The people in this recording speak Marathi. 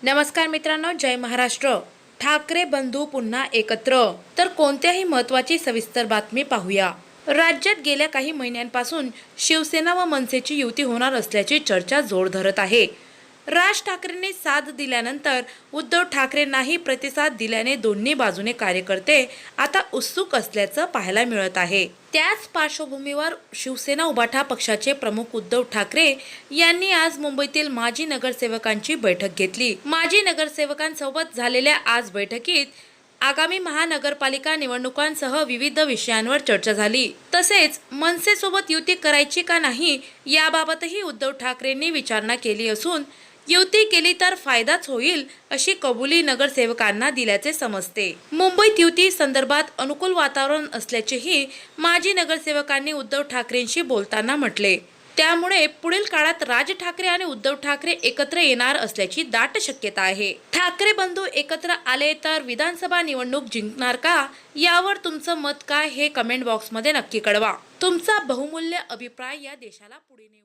नमस्कार मित्रांनो, जय महाराष्ट्र। ठाकरे बंधू पुन्हा एकत्र, तर कोणत्याही महत्त्वाची सविस्तर बातमी पाहूया। राज्यात गेल्या काही महिन्यांपासून शिवसेना व मनसेची युती होणार असल्याची चर्चा जोर धरत आहे। राज ठाकरेंनी साथ दिल्यानंतर उद्धव ठाकरेंनाही प्रतिसाद दिल्याने दोन्ही बाजूने कार्यकर्ते आता उत्सुक असल्याचं पाहायला मिळत आहे। त्याच पार्श्वभूमीवर शिवसेना उभाटा पक्षाचे प्रमुख उद्धव ठाकरे यांनी आज मुंबईतील माजी नगरसेवकांची बैठक घेतली। माजी नगरसेवकांसोबत झालेल्या आज बैठकीत आगामी महानगरपालिका निवडणुकांसह विविध विषयांवर चर्चा झाली। तसेच मनसेसोबत युती करायची का नाही याबाबतही उद्धव ठाकरेंनी विचारणा केली असून युती केली तर फायदाच होईल अशी कबुली नगरसेवकांना दिल्याचे समजते। मुंबईत युती संदर्भात अनुकूल वातावरण असल्याचेही माजी नगरसेवकांनी उद्धव ठाकरेंशी बोलताना म्हटले। त्यामुळे पुढील काळात राज ठाकरे आणि उद्धव ठाकरे एकत्र येणार असल्याची दाट शक्यता आहे। ठाकरे बंधू एकत्र आले तर विधानसभा निवडणूक जिंकणार का, यावर तुमचं मत काय हे कमेंट बॉक्समध्ये नक्की कळवा। तुमचा बहुमूल्य अभिप्राय या देशाला पुढे नेऊ